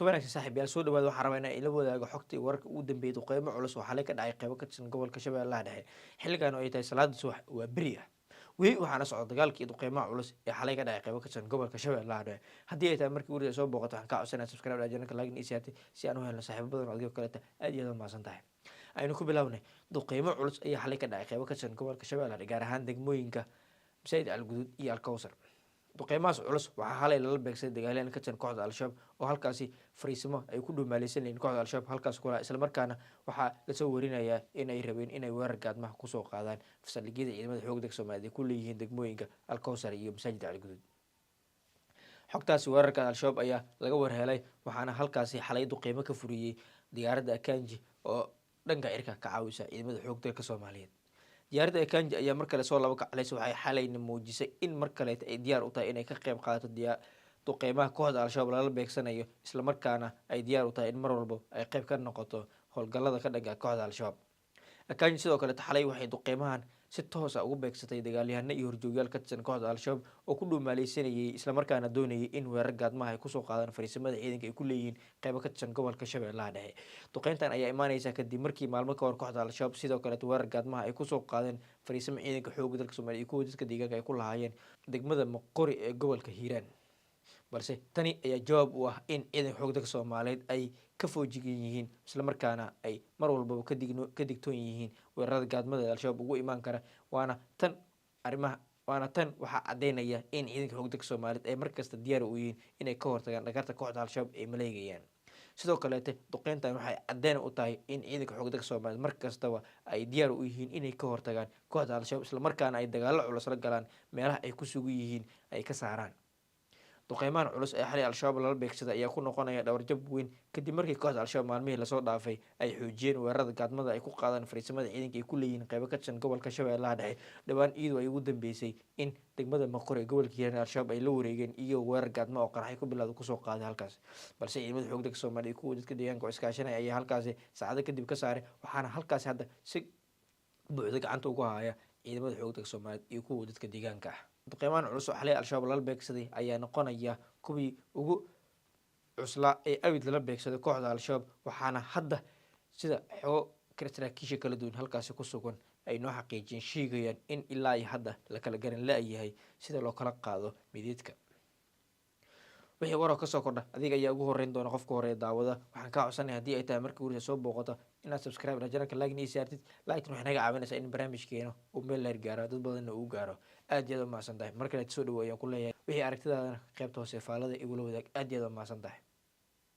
kulanti wanaagsan saaxiibayaal soo dhawaada waxaan rabaa inaan ila wadaago xogta iyo wararka ugu dambeeyay duqeymo culus oo xalay ka dhacay qaybo ka tirsan gobolka Shabeellaha Dhexe xilligan oo ay tahay salaada subax waa beri ah weli waxaana socda dagaalkii duqeymaha culus ee xalay ka dhacay qaybo ka tirsan gobolka Shabeellaha Dhexe haddii ay tahay markii ugu soo booqato waxaan ka codsanayaa subscribe channelka like iyo share si aan u helno saaxiibo badan oo adiga kale aad iyo aad u mahadsan tahay aynu ku bilownay duqeymo culus ayaa xalay ka dhacay qaybo ka tirsan gobolka Shabeellaha Dhexe gaar ahaan degmooyinka Masaajid Al-Guduud iyo Al-Kawsar duqeymahaas culus waxaa xalay lala beegsaday dagaalyahan ka tirsan kooxda Al-Shabaab oo halkaasi fariisimo ay ku dhuumaaleysan yihiin kooxda Al-Shabaab halkaas kula isla markaana waxaa la soo warinayaa in ay rabeen inay weerar gaadmaha ku soo qaadaan fasaligyada ciidamada xoogga Soomaaliyeed ku leeyihiin degmooyinka Al-Kawsar iyo Masaajid Al-Guduud xogtaasi weerarka Al-Shabaab ayaa laga warhelay waxaana halkaasi xalay duqeymo ka furiyay diyaaradda Akanji oo dhanka cirka ka caawisa ciidamada xoogga Soomaaliyeed diyaaradda Akanji ayaa mar kale soo laba kaclaysa waxay xalayna muujisay in mar kale ay diyaar u tahay inay ka qayb qaadato duqeymaha kooxda Al-Shabaab lala beegsanayo isla markaana ay diyaar u tahay in mar walba ay qayb ka noqoto howlgallada ka dhanka kooxda Al-Shabaab Akanji sidoo kale xalay waxay duqeymahan si toos ah ugu beegsatay dagaalyahano iyo horjoogyaal ka tirsan kooxda Al-Shabaab oo ku dhuumaaleysanayay isla markaana doonayay in weerar gaadmaha ay ku soo qaadaan fariisimada ciidanka ay ku leeyihiin qaybo ka tirsan gobolka Shabeellaha Dhexe duqeyntan ayaa imaanaysa kadib markii maalmo ka hor kooxda Al-Shabaab sidoo kale weerar gaadmaha ay ku soo qaadeen fariisimo ciidanka xoogga dalka Soomaaliya iyo kuwa dadka deegaanka ay ku lahaayeen degmada Moqori ee gobolka Hiiraan balse tani ayaa jawaab u ah in ciidanka xoogga dalka Soomaaliyeed ay ka foojigan yihiin isla markaana ay mar walba ka digtoon yihiin weerarada gaadmada Al-Shabaab ugu imaan kara waana tan waxaa cadeynaya in ciidanka xoogga dalka Soomaaliyeed ay markasta diyaar u yihiin inay ka hortagaan dhagarta kooxda Al-Shabaab ay maleegayaan sidoo kale duqeyntan waxay cadeyn u tahay in ciidanka xoogga dalka Soomaaliyeed markastaba ay diyaar u yihiin inay ka hortagaan kooxda Al-Shabaab isla markaana ay dagaalo culus la galaan meelaha ay ku sugan yihiin ay ka saaraan duqeymahan culus ee xalay Al-Shabaab lala beegsaday ayaa ku noqonaya dhawarjab weyn kadib markii kooxda Al-Shabaab maalmihii lasoo dhaafay ay xoojiyeen weerarada gaadmada ay ku qaadaan fariisimada ciidanka ay ku leeyihiin qaybo ka tirsan gobolka Shabeellaha Dhexe dhawaan iyadoo ay ugu dambeysay in degmada Moqori ee gobolka Hiiraan Al-Shabaab ay la wareegeen iyo weerar gaadmo oo qaraxay ku bilowday kusoo qaaday halkaas balse ciidamada xoogga dalka Soomaaliya iyo kuwa dadka deegaanka oo iskaashanaya ayaa halkaasi saacado kadib ka saaray waxaana halkaasi hadda si buuxda gacanta ugu haya ciidamada xoogga dalka Soomaaliyeed iyo kuwa dadka deegaanka ah duqeymahan culus oo xalay Al-Shabaab lala beegsaday ayaa noqonaya kuwii ugu cuslaa ee abid lala beegsaday kooxda Al-Shabaab waxaana hadda sida xogo saraakiisha kala duwan halkaasi ku sugan ay noo xaqiijiyeen sheegayaan in ilaa iyo hadda la kala garan la'yahay sida loo kala qaado mididka wixii warar ka soo kordha adiga ayaa ugu horeyn doona qofka hore daawada waxaan ka codsanayaa haddii ay tahay markii ugu soo booqato inaad subscribe channelka like iyo saartid like waxay naga caawinaysaa in barnaamijkeena uu meel leer gaaro dad badanna uu gaaro aad iyo aad u mahadsan tahay mar kale soo dhaweeyaan ku leeyahay wixii aragtidaadana qaybta hoose faalada igula wadaag aad iyo aad u mahadsan tahay